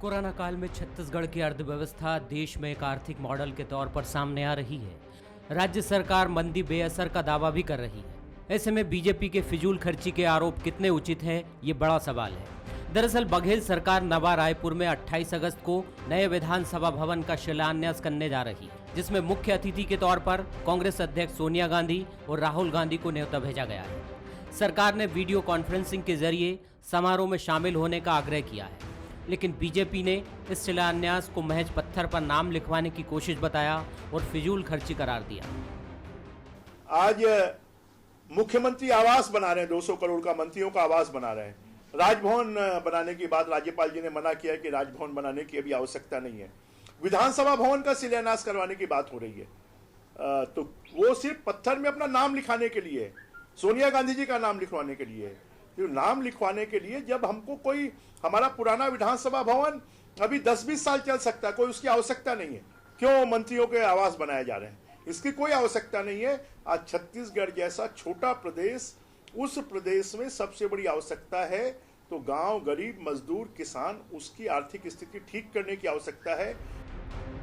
Corona काल में छत्तीसगढ़ की अर्थव्यवस्था देश में एक आर्थिक मॉडल के तौर पर सामने आ रही है। राज्य सरकार मंदी बेअसर का दावा भी कर रही है। ऐसे में बीजेपी के फिजूल खर्ची के आरोप कितने उचित हैं, ये बड़ा सवाल है। दरअसल बघेल सरकार नवा रायपुर में 28 अगस्त को नए विधानसभा भवन का शिलान्यास करने जा रही है, जिसमें मुख्य अतिथि के तौर पर कांग्रेस अध्यक्ष सोनिया गांधी और राहुल गांधी को न्योता भेजा गया है। सरकार ने वीडियो कॉन्फ्रेंसिंग के जरिए समारोह में शामिल होने का आग्रह किया है, लेकिन बीजेपी ने इस शिलान्यास को महज पत्थर पर नाम लिखवाने की कोशिश बताया और फिजूल खर्ची करार दिया। आज मुख्यमंत्री आवास बना रहे हैं, 200 करोड़ का मंत्रियों का आवास बना रहे हैं। राजभवन बनाने की बात राज्यपाल जी ने मना किया कि राजभवन बनाने की अभी आवश्यकता नहीं है। विधानसभा भवन का शिलान्यास करवाने की बात हो रही है, तो वो सिर्फ पत्थर में अपना नाम लिखाने के लिए, सोनिया गांधी जी का नाम लिखवाने के लिए। तो नाम लिखवाने के लिए जब हमको कोई हमारा पुराना विधानसभा भवन अभी 10-20 साल चल सकता है, कोई उसकी आवश्यकता नहीं है। क्यों मंत्रियों के आवास बनाए जा रहे हैं, इसकी कोई आवश्यकता नहीं है। आज छत्तीसगढ़ जैसा छोटा प्रदेश, उस प्रदेश में सबसे बड़ी आवश्यकता है तो गांव, गरीब, मजदूर, किसान, उसकी आर्थिक स्थिति ठीक करने की आवश्यकता है।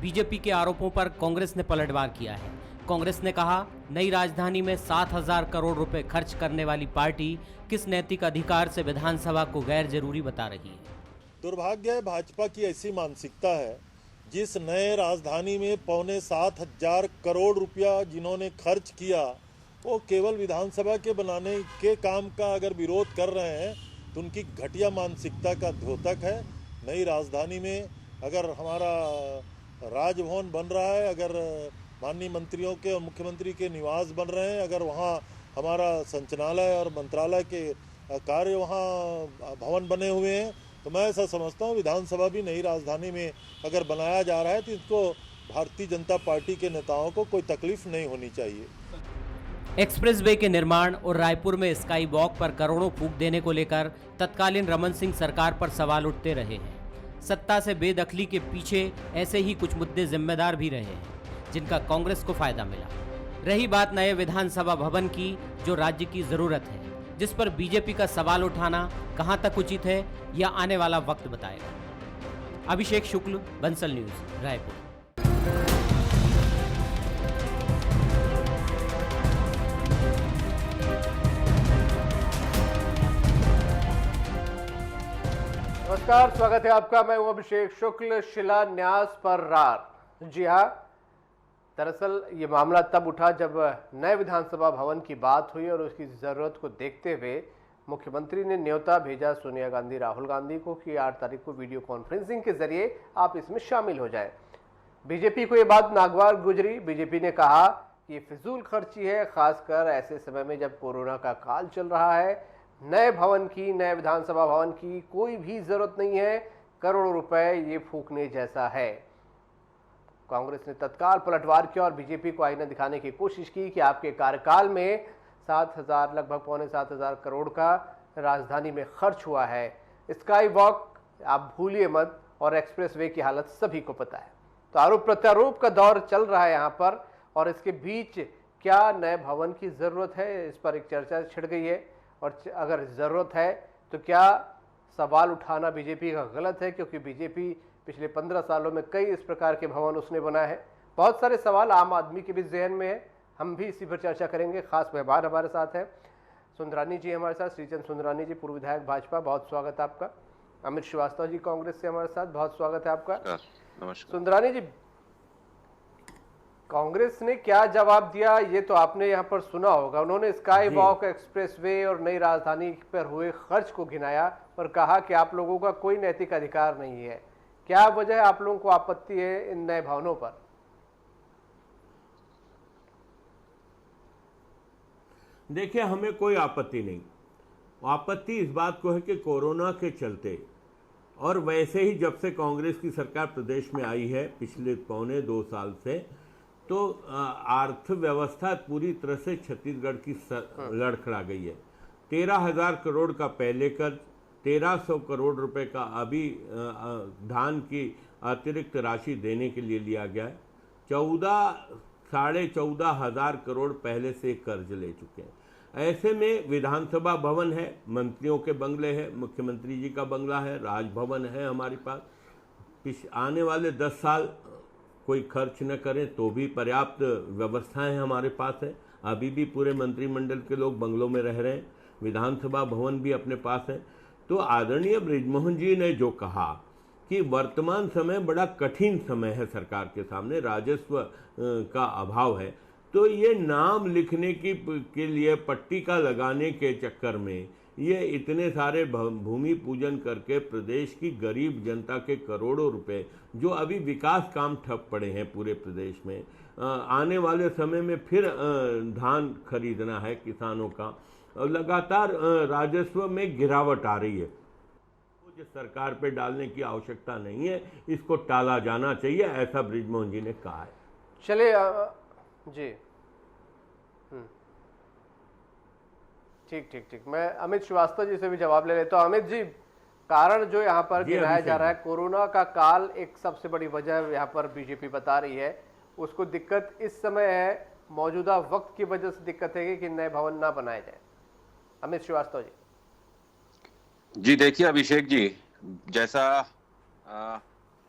बीजेपी के आरोपों पर कांग्रेस ने पलटवार किया है। कांग्रेस ने कहा, नई राजधानी में 7,000 करोड़ रुपए खर्च करने वाली पार्टी किस नैतिक अधिकार से विधानसभा को गैर जरूरी बता रही है। दुर्भाग्य है भाजपा की ऐसी मानसिकता है, जिस नए राजधानी में 7,500 करोड़ रुपया जिन्होंने खर्च किया, वो केवल विधानसभा के बनाने के काम का अगर विरोध कर रहे हैं तो उनकी घटिया मानसिकता का द्योतक है। नई राजधानी में अगर हमारा राजभवन बन रहा है, अगर माननीय मंत्रियों के और मुख्यमंत्री के निवास बन रहे हैं, अगर वहाँ हमारा संचालनालय और मंत्रालय के कार्य वहाँ भवन बने हुए हैं, तो मैं ऐसा समझता हूँ विधानसभा भी नई राजधानी में अगर बनाया जा रहा है तो इसको भारतीय जनता पार्टी के नेताओं को कोई तकलीफ नहीं होनी चाहिए। एक्सप्रेसवे के निर्माण और रायपुर में स्काई वॉक पर करोड़ों फूंक देने को लेकर तत्कालीन रमन सिंह सरकार पर सवाल उठते रहे हैं। सत्ता से बेदखली के पीछे ऐसे ही कुछ मुद्दे जिम्मेदार भी रहे हैं, जिनका कांग्रेस को फायदा मिला। रही बात नए विधानसभा भवन की, जो राज्य की जरूरत है, जिस पर बीजेपी का सवाल उठाना कहां तक उचित है, यह आने वाला वक्त बताएगा। अभिषेक शुक्ल, बंसल न्यूज, रायपुर। नमस्कार, स्वागत है आपका। मैं हूं अभिषेक शुक्ल। शिलान्यास पर रार। जी हाँ, दरअसल ये मामला तब उठा जब नए विधानसभा भवन की बात हुई और उसकी ज़रूरत को देखते हुए मुख्यमंत्री ने न्योता भेजा सोनिया गांधी, राहुल गांधी को कि 8 तारीख को वीडियो कॉन्फ्रेंसिंग के जरिए आप इसमें शामिल हो जाएं। बीजेपी को ये बात नागवार गुजरी। बीजेपी ने कहा कि ये फिजूल खर्ची है, खासकर ऐसे समय में जब कोरोना का काल चल रहा है। नए भवन की, नए विधानसभा भवन की कोई भी ज़रूरत नहीं है, करोड़ों रुपए ये फूकने जैसा है। कांग्रेस ने तत्काल पलटवार किया और बीजेपी को आईना दिखाने की कोशिश की कि आपके कार्यकाल में 7,000, लगभग 7,500 करोड़ का राजधानी में खर्च हुआ है। स्काई वॉक आप भूलिए मत, और एक्सप्रेसवे की हालत सभी को पता है। तो आरोप प्रत्यारोप का दौर चल रहा है यहाँ पर, और इसके बीच क्या नए भवन की ज़रूरत है, इस पर एक चर्चा छिड़ गई है। और अगर ज़रूरत है तो क्या सवाल उठाना बीजेपी का गलत है, क्योंकि बीजेपी पिछले 15 सालों में कई इस प्रकार के भवन उसने बनाए हैं। बहुत सारे सवाल आम आदमी के भी जहन में है, हम भी इसी पर चर्चा करेंगे। खास मेहमान हमारे साथ हैं, सुंदरानी जी हमारे साथ, श्रीचंद सुंदरानी जी, पूर्व विधायक भाजपा, बहुत स्वागत है आपका। अमित श्रीवास्तव जी कांग्रेस से हमारे साथ, बहुत स्वागत है आपका। नमस्कार। सुंदरानी जी, कांग्रेस ने क्या जवाब दिया ये तो आपने यहाँ पर सुना होगा। उन्होंने स्काई वॉक, एक्सप्रेसवे और नई राजधानी पर हुए खर्च को गिनाया और कहा कि आप लोगों का कोई नैतिक अधिकार नहीं है। क्या वजह है आप लोगों को आपत्ति है इन नए भवनों पर? देखिए, हमें कोई आपत्ति नहीं। आपत्ति इस बात को है कि कोरोना के चलते, और वैसे ही जब से कांग्रेस की सरकार प्रदेश में आई है पिछले 2.25 साल से, तो अर्थव्यवस्था पूरी तरह से छत्तीसगढ़ की लड़खड़ा गई है। 13,000 करोड़ का पहले कर्ज, 1,300 करोड़ रुपए का अभी धान की अतिरिक्त राशि देने के लिए लिया गया है। 14,500 करोड़ पहले से कर्ज ले चुके हैं। ऐसे में विधानसभा भवन है, मंत्रियों के बंगले हैं, मुख्यमंत्री जी का बंगला है, राजभवन है हमारे पास, आने वाले 10 साल कोई खर्च न करें तो भी पर्याप्त व्यवस्थाएं हमारे पास है। अभी भी पूरे मंत्रिमंडल के लोग बंगलों में रह रहे हैं, विधानसभा भवन भी अपने पास है। तो आदरणीय बृजमोहन जी ने जो कहा कि वर्तमान समय बड़ा कठिन समय है सरकार के सामने, राजस्व का अभाव है, तो ये नाम लिखने के लिए पट्टिका लगाने के चक्कर में ये इतने सारे भूमि पूजन करके प्रदेश की गरीब जनता के करोड़ों रुपए, जो अभी विकास काम ठप पड़े हैं पूरे प्रदेश में, आने वाले समय में फिर धान खरीदना है किसानों का, लगातार राजस्व में गिरावट आ रही है। जो सरकार पे डालने की आवश्यकता नहीं है, इसको टाला जाना चाहिए, ऐसा बृजमोहन जी ने कहा है। चलिए जी, ठीक, मैं अमित श्रीवास्तव जी से भी जवाब ले लेता हूं। अमित जी, कारण जो यहाँ पर गिनाया जा रहा है, कोरोना का काल एक सबसे बड़ी वजह यहाँ पर बीजेपी बता रही है। उसको दिक्कत इस समय है, मौजूदा वक्त की वजह से दिक्कत है कि नए भवन ना बनाए जाए। अमित श्रीवास्तव जी। देखिए अभिषेक जी, जैसा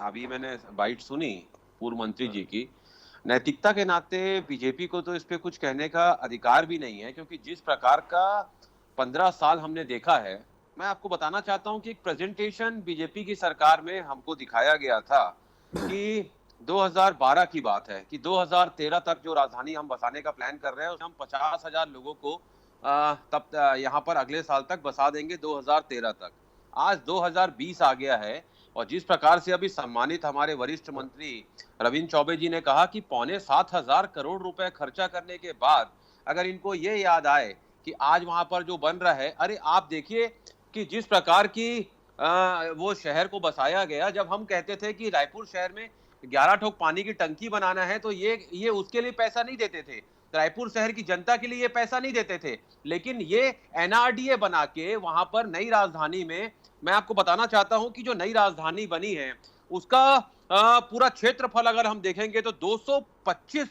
अभी मैंने बाइट सुनी पूर्व मंत्री जी की, नैतिकता के नाते बीजेपी को तो इस पे कुछ कहने का अधिकार भी नहीं है, क्योंकि जिस प्रकार का 15 साल हमने देखा है, मैं आपको बताना चाहता हूं कि एक प्रेजेंटेशन बीजेपी की सरकार में हमको दिखाया गया था कि 2012 की बात है कि 2013 तक जो राजधानी हम बसाने का प्लान कर रहे हैं, उसमें हम 50,000 लोगों को तब यहाँ पर अगले साल तक बसा देंगे 2013 तक। आज 2020 आ गया है और जिस प्रकार से अभी सम्मानित हमारे वरिष्ठ मंत्री रविंद्र चौबे जी ने कहा कि 6,25,000 करोड़ रुपए खर्चा करने के बाद अगर इनको ये याद आए कि आज वहां पर जो बन रहा है, अरे आप देखिए कि जिस प्रकार की वो शहर को बसाया गया, जब हम कहते थे कि रायपुर शहर में 11 ठोक पानी की टंकी बनाना है तो ये उसके लिए पैसा नहीं देते थे, रायपुर शहर की जनता के लिए ये पैसा नहीं देते थे, लेकिन ये एनआरडीए बना के वहां पर नई राजधानी में, मैं आपको बताना चाहता हूं कि जो नई राजधानी बनी है उसका पूरा क्षेत्रफल अगर हम देखेंगे तो 225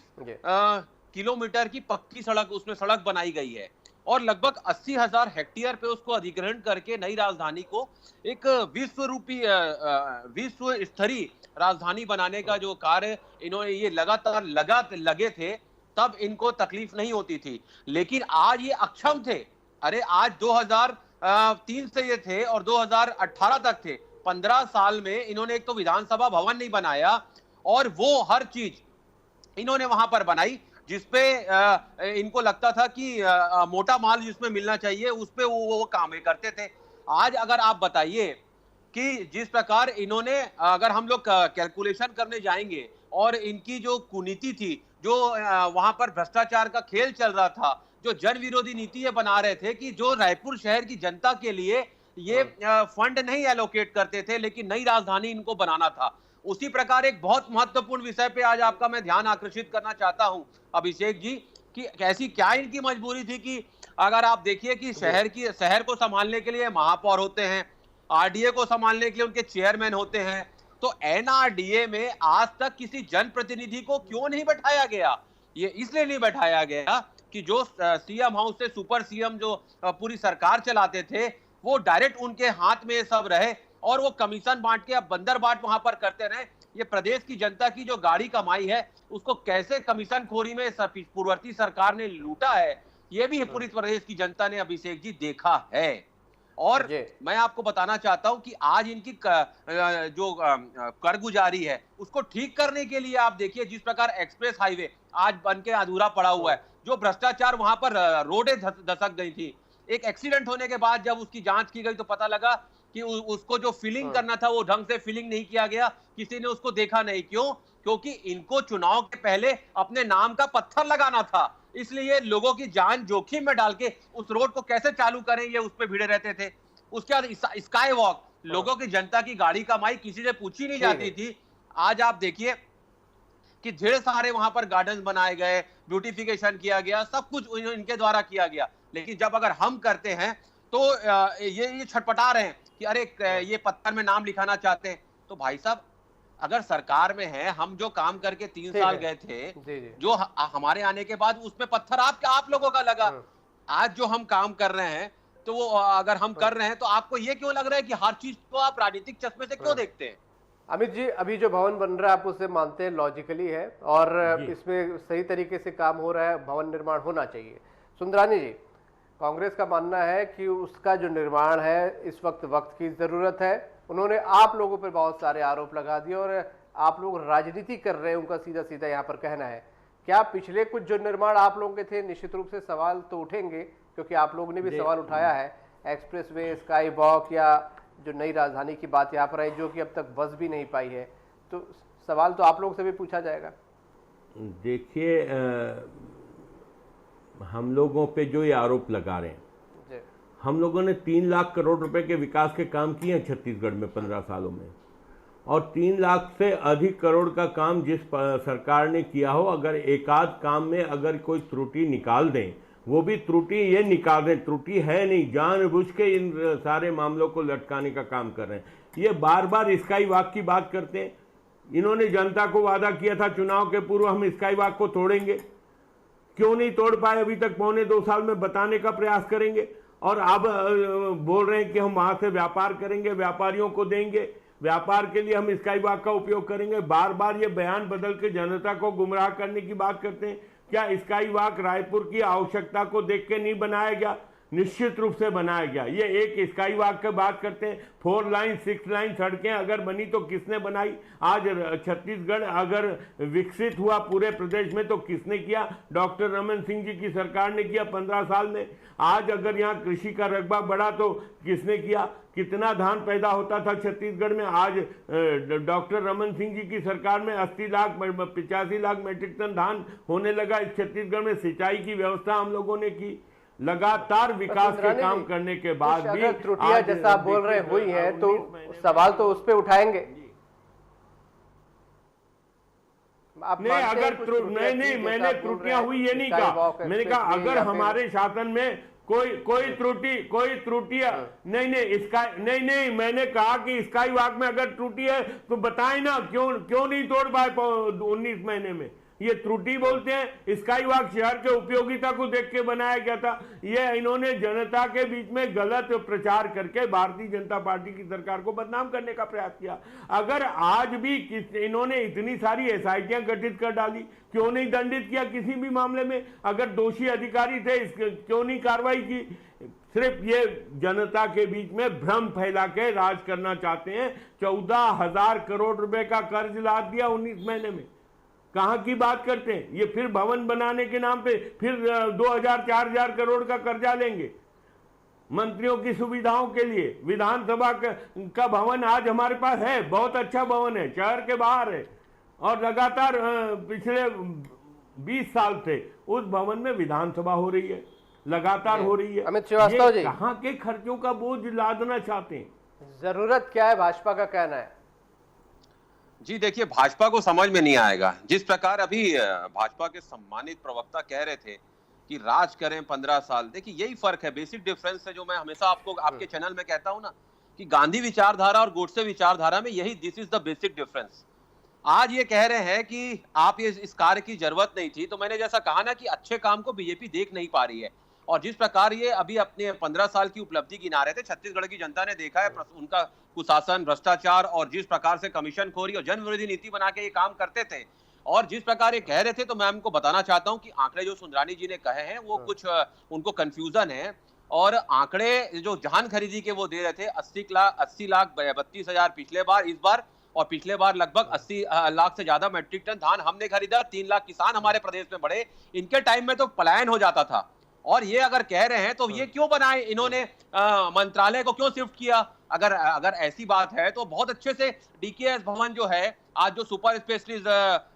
किलोमीटर की पक्की सड़क, उसमें सड़क बनाई गई है और लगभग 80,000 हेक्टेयर पे उसको अधिग्रहण करके नई राजधानी को एक विश्व स्तरीय राजधानी बनाने का जो कार्य इन्होंने ये लगातार लगे थे, तब इनको तकलीफ नहीं होती थी, लेकिन आज ये अक्षम थे। अरे आज 2003 से ये थे और 2018 तक थे, 15 साल में इन्होंने एक तो विधानसभा भवन नहीं बनाया और वो हर चीज इन्होंने वहां पर बनाई जिसपे इनको लगता था कि मोटा माल जिसमें मिलना चाहिए उस पे वो काम करते थे। आज अगर आप बताइए कि जिस प्रकार इन्होंने, अगर हम लोग कैलकुलेशन करने जाएंगे और इनकी जो कुनीति थी, जो वहां पर भ्रष्टाचार का खेल चल रहा था, जो जन विरोधी नीति ये बना रहे थे कि जो रायपुर शहर की जनता के लिए ये फंड नहीं एलोकेट करते थे, लेकिन नई राजधानी इनको बनाना था। उसी प्रकार एक बहुत महत्वपूर्ण विषय पे आज आपका मैं ध्यान आकर्षित करना चाहता हूं अभिषेक जी, कि ऐसी क्या इनकी मजबूरी थी कि अगर आप देखिए कि शहर को संभालने के लिए महापौर होते हैं, आरडीए को संभालने के लिए उनके चेयरमैन होते हैं, तो एनआरडीए में आज तक किसी जनप्रतिनिधि को क्यों नहीं बैठाया गया? ये इसलिए नहीं बैठाया गया कि जो सीएम हाउस से सुपर सीएम जो पूरी सरकार चलाते थे, वो डायरेक्ट उनके हाथ में सब रहे और वो कमीशन बांट के, अब बंदर बाट वहां पर करते रहे। ये प्रदेश की जनता की जो गाड़ी कमाई है उसको कैसे कमीशन खोरी में पूर्ववर्ती सरकार ने लूटा है, ये भी पूरी प्रदेश की जनता ने अभिषेक जी देखा है। और मैं आपको बताना चाहता हूं कि आज इनकी जो करगुजारी है उसको ठीक करने के लिए आप देखिए जिस प्रकार एक्सप्रेस हाईवे आज बन के अधूरा पड़ा हुआ है, जो भ्रष्टाचार वहां पर रोडें दसक गई थी, एक एक्सीडेंट होने के बाद जब उसकी जांच की गई तो पता लगा कि उसको जो फिलिंग करना था वो ढंग से फिलिंग नहीं किया गया, किसी ने उसको देखा नहीं। क्यों? क्योंकि इनको चुनाव के पहले अपने नाम का पत्थर लगाना था, इसलिए लोगों की जान जोखिम में डाल के उस रोड को कैसे चालू करें ये उस पे भिड़े रहते थे। उसके बाद स्काई वॉक, लोगों की जनता की गाड़ी कमाई किसी से पूछी नहीं जाती थी। आज आप देखिए कि ढेर सारे वहां पर गार्डन बनाए गए, ब्यूटिफिकेशन किया गया, सब कुछ इनके द्वारा किया गया, लेकिन जब अगर हम करते हैं तो ये छटपटा रहे हैं कि अरे ये पत्थर में नाम लिखाना चाहते हैं। तो भाई साहब, अगर सरकार में है, हम जो काम करके 3 साल गए थे, जो हमारे आने के बाद उसमें पत्थर आप लोगों का लगा। आज जो हम काम कर रहे हैं तो वो अगर हम कर रहे हैं तो आपको ये क्यों लग रहा है कि हर चीज को आप राजनीतिक चश्मे से क्यों देखते हैं? अमित जी, अभी जो भवन बन रहा है आप उसे मानते हैं लॉजिकली है और इसमें सही तरीके से काम हो रहा है, भवन निर्माण होना चाहिए। सुंदरानी जी, कांग्रेस का मानना है कि उसका जो निर्माण है इस वक्त की जरूरत है। उन्होंने आप लोगों पर बहुत सारे आरोप लगा दिए और आप लोग राजनीति कर रहे हैं, उनका सीधा सीधा यहाँ पर कहना है। क्या पिछले कुछ जो निर्माण आप लोगों के थे, निश्चित रूप से सवाल तो उठेंगे क्योंकि आप लोगों ने भी सवाल उठाया है, एक्सप्रेसवे, स्काई वॉक या जो नई राजधानी की बात यहाँ पर आई जो कि अब तक बस भी नहीं पाई है, तो सवाल तो आप लोगों से भी पूछा जाएगा। देखिए, हम लोगों पे जो ये आरोप लगा रहे हैं, हम लोगों ने 3 लाख करोड़ रुपए के विकास के काम किए हैं छत्तीसगढ़ में 15 सालों में, और 3 लाख से अधिक करोड़ का काम जिस सरकार ने किया हो, अगर एकाध काम में अगर कोई त्रुटि निकाल दें, वो भी त्रुटि ये निकाल दें, त्रुटि है नहीं, जानबूझ के इन सारे मामलों को लटकाने का काम कर रहे हैं। ये बार बार स्काई वॉक की बात करते हैं। इन्होंने जनता को वादा किया था चुनाव के पूर्व, हम स्काई वॉक को तोड़ेंगे, क्यों नहीं तोड़ पाए अभी तक? 1.25 साल में बताने का प्रयास करेंगे, और अब बोल रहे हैं कि हम वहां से व्यापार करेंगे, व्यापारियों को देंगे, व्यापार के लिए हम स्काई वॉक का उपयोग करेंगे। बार बार ये बयान बदल के जनता को गुमराह करने की बात करते हैं। क्या स्काई वॉक रायपुर की आवश्यकता को देख के नहीं बनाया गया? निश्चित रूप से बनाया गया। ये एक स्काई वॉक की बात करते हैं, 4 लाइन 6 लाइन सड़कें अगर बनी तो किसने बनाई? आज छत्तीसगढ़ अगर विकसित हुआ पूरे प्रदेश में तो किसने किया? डॉक्टर रमन सिंह जी की सरकार ने किया 15 साल में। आज अगर यहाँ कृषि का रकबा बढ़ा तो किसने किया? कितना धान पैदा होता था छत्तीसगढ़ में? आज डॉक्टर रमन सिंह जी की सरकार में 85 लाख मेट्रिक टन धान होने लगा। इस छत्तीसगढ़ में सिंचाई की व्यवस्था हम लोगों ने की। लगातार विकास के काम करने के बाद भी त्रुटियां जैसा आप बोल रहे हुई है, तो सवाल तो उस पे उठाएंगे। नहीं, अगर नहीं, मैंने त्रुटियां हुई ये नहीं कहा। मैंने कहा अगर हमारे शासन में कोई त्रुटि नहीं, मैंने कहा कि स्काई वॉक में अगर त्रुटि है तो बताएं ना, क्यों नहीं तोड़ पाए 19 महीने में? ये त्रुटि बोलते हैं। स्काई वॉक शहर के उपयोगिता को देख के बनाया गया था। ये इन्होंने जनता के बीच में गलत प्रचार करके भारतीय जनता पार्टी की सरकार को बदनाम करने का प्रयास किया। अगर आज भी इन्होंने इतनी सारी एसआईटियां गठित कर डाली, क्यों नहीं दंडित किया किसी भी मामले में? अगर दोषी अधिकारी थे क्यों नहीं कार्रवाई की? सिर्फ ये जनता के बीच में भ्रम फैला के राज करना चाहते हैं। 14,000 करोड़ रुपए का कर्ज लाद दिया 19 महीने में। कहां की बात करते हैं? ये फिर भवन बनाने के नाम पे फिर 2,000-4,000 करोड़ का कर्जा लेंगे मंत्रियों की सुविधाओं के लिए। विधानसभा का भवन आज हमारे पास है, बहुत अच्छा भवन है, शहर के बाहर है, और लगातार पिछले 20 साल से उस भवन में विधानसभा हो रही है, लगातार हो रही है। अमित श्रीवास्तव जी, कहां के खर्चों का बोझ लादना चाहते हैं? जरूरत क्या है, भाजपा का कहना है? जी देखिए, भाजपा को समझ में नहीं आएगा। जिस प्रकार अभी भाजपा के सम्मानित प्रवक्ता कह रहे थे कि राज करें 15 साल, देखिए यही फर्क है, बेसिक डिफरेंस है जो मैं हमेशा आपको आपके चैनल में कहता हूं ना, कि गांधी विचारधारा और गोडसे विचारधारा में यही this is the basic difference. आज ये कह रहे हैं कि आप ये इस कार्य की जरूरत नहीं थी, तो मैंने जैसा कहा ना कि अच्छे काम को बीजेपी देख नहीं पा रही है। और जिस प्रकार ये अभी अपने 15 साल की उपलब्धि गिना रहे थे, छत्तीसगढ़ की जनता ने देखा है उनका कुशासन, भ्रष्टाचार और जिस प्रकार से कमीशन खोरी और जन विरोधी नीति बना के ये काम करते थे, और जिस प्रकार ये कह रहे थे, तो मैं आपको बताना चाहता हूं कि आंकड़े जो सुंदरानी जी ने कहे हैं वो कुछ उनको कंफ्यूजन है। और आंकड़े जो धान खरीदी के वो दे रहे थे 80 लाख 32,000 पिछले बार, इस बार, और पिछले बार लगभग 80 लाख से ज्यादा मेट्रिक टन धान हमने खरीदा। 3 लाख किसान हमारे प्रदेश में बढ़े। इनके टाइम में तो पलायन हो जाता था। और ये अगर कह रहे हैं तो ये क्यों बनाए इन्होंने, मंत्रालय को क्यों शिफ्ट किया? अगर ऐसी बात है तो बहुत अच्छे से डीकेएस भवन जो है, आज जो सुपर स्पेशलिस्ट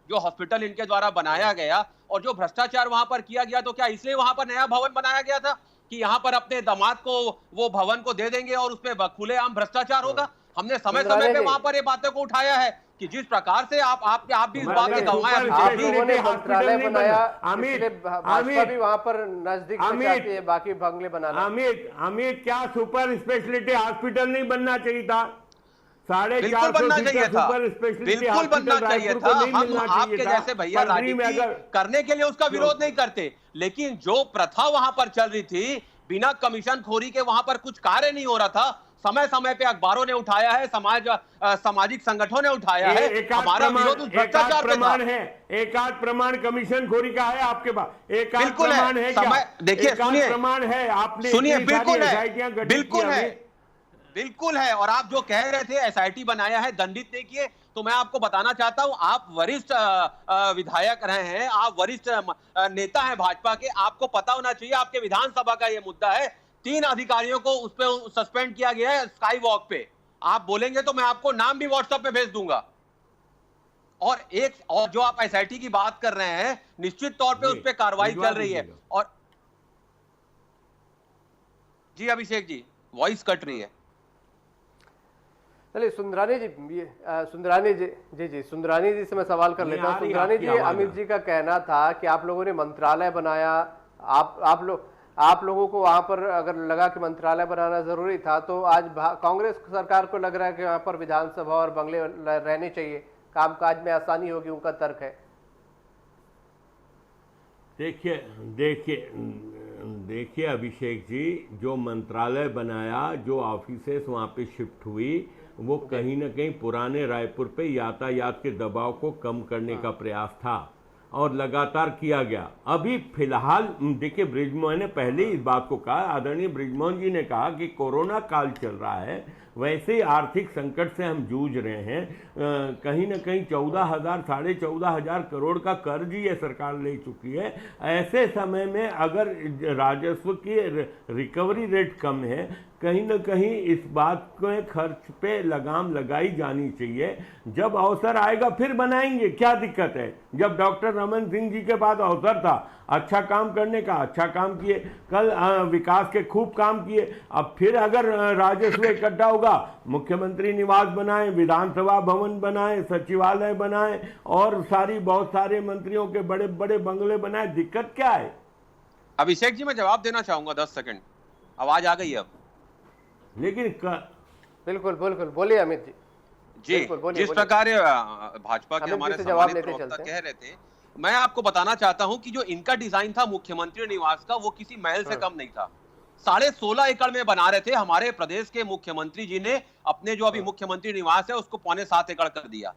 जो हॉस्पिटल इनके द्वारा बनाया गया, और जो भ्रष्टाचार वहां पर किया गया, तो क्या इसलिए वहां पर नया भवन बनाया गया था कि यहाँ पर अपने दामाद को वो भवन को दे देंगे और उसमें खुलेआम भ्रष्टाचार होगा? हमने समय समय पे वहां पर ये बातें को उठाया है कि जिस प्रकार से आप भी इस बात के गवाह हैं। आप लोगों ने मंत्रालय बनाया, भाजपा भी वहां पर नजदीक से चाहती है बाकी बंगले बनाना। अमित, क्या सुपर स्पेशलिटी हॉस्पिटल नहीं बनना चाहिए था? 450 बनना चाहिए था, बिल्कुल बनना चाहिए था। हम आपके जैसे भैया राजनीति करने के लिए उसका विरोध नहीं करते, लेकिन जो प्रथा वहां पर चल रही थी, बिना कमीशन खोरी के वहां पर कुछ कार्य नहीं हो रहा था। समय समय पे अखबारों ने उठाया है, सामाजिक संगठनों ने उठाया है। हमारा विरोध उस भ्रष्टाचार पे था। एक आध प्रमाण कमीशन खोरी का है आपके पास? एक आध बिल्कुल प्रमाण है क्या? देखिए, सुनिए, प्रमाण है? आपने सुनिए, बिल्कुल है, बिल्कुल है। और आप जो कह रहे थे एसआईटी बनाया है, दंडित नहीं किए, तो मैं आपको बताना चाहता हूं, आप वरिष्ठ विधायक रहे हैं, आप वरिष्ठ नेता हैं भाजपा के, आपको पता होना चाहिए आपके विधानसभा का ये मुद्दा है। 3 अधिकारियों को उस पर सस्पेंड किया गया है स्काई वॉक पे। आप बोलेंगे तो मैं आपको नाम भी व्हाट्सएप पे भेज दूंगा। और जो आप एसआईटी की बात कर रहे हैं, निश्चित तौर पे उस पर कार्रवाई चल रही है। और जी अभिषेक जी, वॉइस कट रही है। चलिए सुंदरानी जी से मैं सवाल कर लेता हूँ। सुंदरानी जी, अमित जी का कहना था कि आप लोगों ने मंत्रालय बनाया, आप लोगों को वहां पर अगर लगा कि मंत्रालय बनाना जरूरी था, तो आज कांग्रेस सरकार को लग रहा है कि वहां पर विधानसभा और बंगले रहने चाहिए, कामकाज में आसानी होगी, उनका तर्क है। देखिए अभिषेक जी, जो मंत्रालय बनाया, जो ऑफिसेस वहाँ पे शिफ्ट हुई, वो कहीं ना कहीं पुराने रायपुर पे यातायात के दबाव को कम करने का प्रयास था और लगातार किया गया। अभी फिलहाल देखिए, बृजमोहन ने पहले इस बात को कहा, आदरणीय बृजमोहन जी ने कहा कि कोरोना काल चल रहा है, वैसे ही आर्थिक संकट से हम जूझ रहे हैं। कहीं ना कहीं 14,000 साढ़े 14,000 करोड़ का कर्ज ये सरकार ले चुकी है। ऐसे समय में अगर राजस्व की रिकवरी रेट कम है, कहीं ना कहीं इस बात के खर्च पे लगाम लगाई जानी चाहिए। जब अवसर आएगा फिर बनाएंगे, क्या दिक्कत है? जब डॉक्टर रमन सिंह जी के पास अवसर था अच्छा काम करने का, अच्छा काम किए, कल विकास के खूब काम किए। अब फिर अगर राजस्व इकट्ठा होगा, मुख्यमंत्री निवास बनाए, विधानसभा भवन बनाए, सचिवालय बनाए और बहुत सारे मंत्रियों के बड़े बड़े बंगले बनाए, दिक्कत क्या है? अभिषेक जी, मैं जवाब देना चाहूंगा 10 सेकंड, आवाज आ गई अब? लेकिन बिल्कुल बोलिए अमित जी। जिस प्रकार भाजपा के हमारे सम्मानित प्रवक्ता कह रहे थे, मैं आपको बताना चाहता हूं कि जो इनका डिजाइन था मुख्यमंत्री निवास का, वो किसी महल से कम नहीं था। 16.5 एकड़ में बना रहे थे। हमारे प्रदेश के मुख्यमंत्री जी ने अपने जो अभी मुख्यमंत्री निवास है उसको 6.25 एकड़ कर दिया।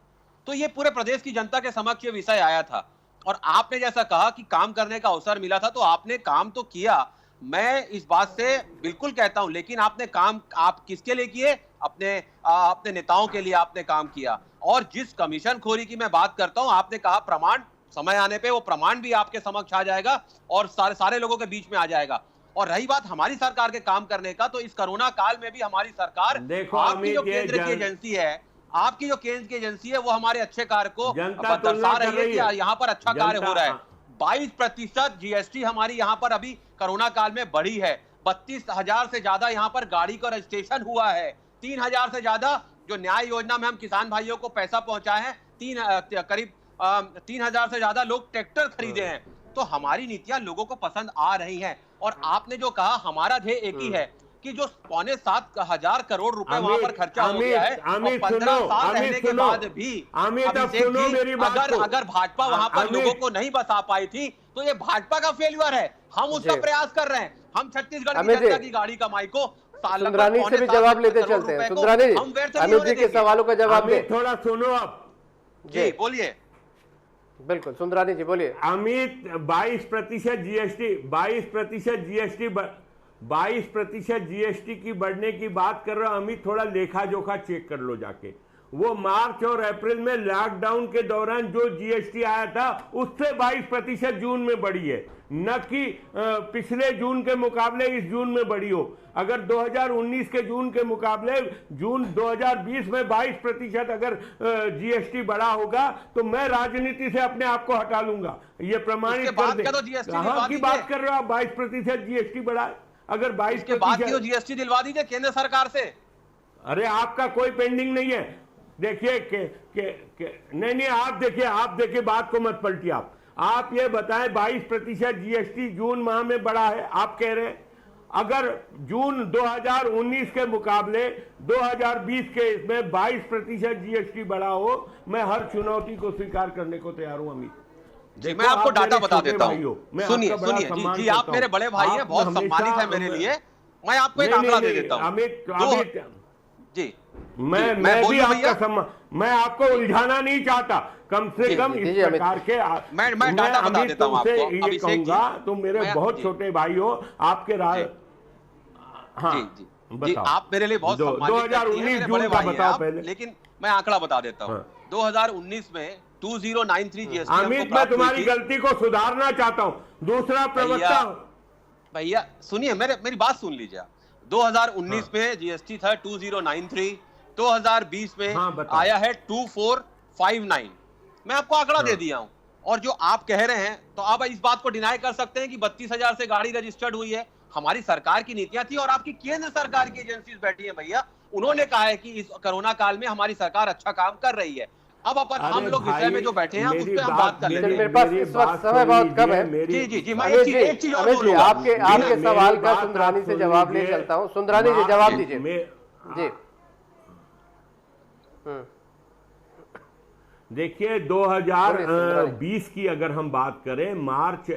तो ये पूरे प्रदेश की जनता के समक्ष ये विषय आया था। और आपने जैसा कहा कि काम करने का अवसर मिला था, तो आपने काम तो किया, मैं इस बात से बिल्कुल कहता हूं, लेकिन आपने काम आप किसके लिए किए? अपने नेताओं के लिए आपने काम किया। और जिस कमीशन खोरी की मैं बात करता हूं, आपने कहा प्रमाण, समय आने पे वो प्रमाण भी आपके समक्ष आ जाएगा और सारे लोगों के बीच में आ जाएगा। और रही बात हमारी सरकार के काम करने का, तो इस कोरोना काल में भी हमारी सरकार, आपकी जो केंद्र की एजेंसी है, आपकी जो केंद्र की एजेंसी है, वो हमारे अच्छे कार्य को दर्शा रही है कि यहाँ पर अच्छा कार्य हो रहा है। 22% जीएसटी हमारी यहाँ पर अभी कोरोना काल में बढ़ी है। 32,000 से ज्यादा यहाँ पर गाड़ी का रजिस्ट्रेशन हुआ है। 3,000 से ज्यादा जो न्याय योजना में हम किसान भाइयों को पैसा पहुंचाए हैं, करीब 3,000 से ज्यादा लोग ट्रैक्टर खरीदे हैं। तो हमारी नीतियां लोगों को पसंद आ रही हैं। और आपने जो कहा, हमारा ध्येय एक ही है कि जो 6,25,000 करोड़ रुपए वहां पर खर्चा हो गया है, और 15 साल रहने के बाद भी अगर भाजपा वहां पर लोगों को नहीं बसा पाई थी, तो ये भाजपा का फेल्यूर है। हम उसका प्रयास कर रहे हैं। हम छत्तीसगढ़ की जनता की गाड़ी कमाई को सुंदरानी से भी जवाब लेते चलते हैं। सुंदरानी, अमित जी के सवालों का जवाब दें। थोड़ा सुनो आप जी, बोलिए। बिल्कुल सुंदरानी जी बोलिए। अमित, 22% जीएसटी की बढ़ने की बात कर रहा हूं। अमित, थोड़ा लेखा जोखा चेक कर लो जाके। वो मार्च और अप्रैल में लॉकडाउन के दौरान जो जीएसटी आया था, उससे 22% जून में बढ़ी है, न कि पिछले जून के मुकाबले इस जून में बढ़ी हो। अगर 2019 के जून के मुकाबले जून 2020 में 22% अगर जीएसटी बढ़ा होगा, तो मैं राजनीति से अपने आप को हटा लूंगा। ये प्रमाणित कर दे। कहां की बात कर रहे हो आप? 22% जीएसटी बढ़ा है। अगर 22% जीएसटी दिलवा दीजिए केंद्र सरकार से। अरे आपका कोई पेंडिंग नहीं है। देखिए नहीं, आप देखिए बात को मत पलटिए। आप ये बताएं, 22% जीएसटी जून माह में बढ़ा है, आप कह रहे हैं। अगर जून 2019 के मुकाबले 2020 के इसमें 22% जीएसटी बढ़ा हो, मैं हर चुनौती को स्वीकार करने को तैयार हूं। अमित, मैं आपको डाटा बता देता हूं। सुनिए जी, आप मेरे बड़े भाई हैं, बहुत सम्मानित है मेरे लिए। मैं आपको एक आंकड़ा दे देता हूं। अमित जी मैं भी बोलूं आपका भैया? मैं आपको उलझाना नहीं चाहता, कम से कम इस दीजिए अमित प्रकार के मैं डाटा बता अमित देता हूं तुमसे आपको, ये अभिषेक जी। कहूंगा, तुम मेरे बहुत जी। छोटे भाई हो, आपके जी। हाँ जी जी जी, बताओ। आप मेरे लिए बहुत सम्मानित व्यक्ति हैं, 2019 मेरे जून बड़े का भाई हैं बताओ आप, पहले। लेकिन मैं आंकड़ा बता देता हूं। हाँ। 2019 में 2093 जीएसटी हमको अमित, मैं प्राप्त हुई तुम्हारी थी। गलती को सुधारना चाहता हूँ। दूसरा प्रवक्ता, भैया सुनिए, मेरी बात सुन लीजिए। 2019 में जीएसटी था 2093, 2020 में हाँ, बताओ। आया है 2459। मैं आपको आंकड़ा दे दिया हूं। और जो आप कह रहे हैं, तो आप इस बात को डिनाई कर सकते हैं कि 32,000 से गाड़ी रजिस्टर्ड हुई है। हमारी सरकार की नीतियां थी और आपकी केंद्र सरकार की एजेंसीज बैठी है भैया, उन्होंने कहा है कि इस कोरोना काल में हमारी सरकार अच्छा काम कर रही है। अब अपन हम लोग विषय में जो बैठे हैं, उस पर हम बात कर लेते हैं। मेरे पास इस वक्त समय बहुत कम है। जी जी जी, मैं अमित एक चीज और अमित जी, बोलूंगा। आपके सवाल का बात सुंदरानी आप से सुन जवाब ले लीजिए। चलता हूँ। सुंदरानी जी जवाब दीजिए जी। देखिए, बोलिए, 2020 की अगर हम बात करें, मार्च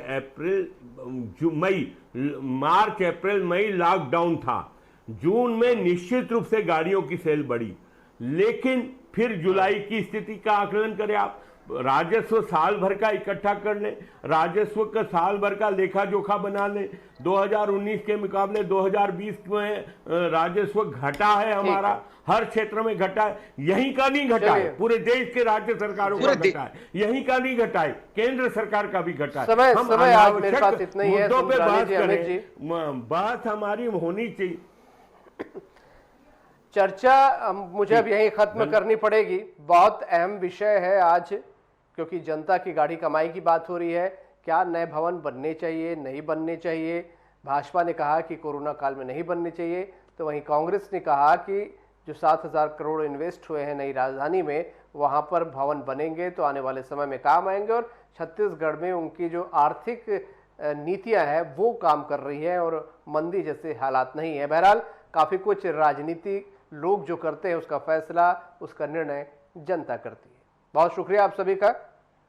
अप्रैल मई लॉकडाउन था। जून में निश्चित रूप से गाड़ियों की सेल बढ़ी, लेकिन फिर जुलाई की स्थिति का आकलन करें आप। राजस्व साल भर का इकट्ठा कर लें, राजस्व का साल भर का लेखा जोखा बना लें। 2019 के मुकाबले 2020 में राजस्व घटा है हमारा, हर क्षेत्र में घटा है। यहीं का नहीं घटा है, पूरे देश के राज्य सरकारों का घटा है, यहीं का नहीं घटा है, केंद्र सरकार का भी घटा है। समय आज मेरे पास इतना ही है। मुद्दों पे सुंदरानी बात जी, अमित जी, करें, बात हमारी होनी चाहिए। चर्चा मुझे अब यहीं खत्म करनी पड़ेगी। बहुत अहम विषय है आज, क्योंकि जनता की गाढ़ी कमाई की बात हो रही है। क्या नए भवन बनने चाहिए, नहीं बनने चाहिए? भाजपा ने कहा कि कोरोना काल में नहीं बनने चाहिए, तो वहीं कांग्रेस ने कहा कि जो 7,000 करोड़ इन्वेस्ट हुए हैं नई राजधानी में, वहां पर भवन बनेंगे तो आने वाले समय में काम आएंगे। और छत्तीसगढ़ में उनकी जो आर्थिक नीतियां हैं वो काम कर रही है और मंदी जैसे हालात नहीं है। बहरहाल काफ़ी कुछ राजनीति लोग जो करते हैं उसका फैसला, उसका निर्णय जनता करती है। बहुत शुक्रिया आप सभी का।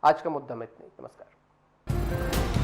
आज का मुद्दा में इतना ही। नमस्कार।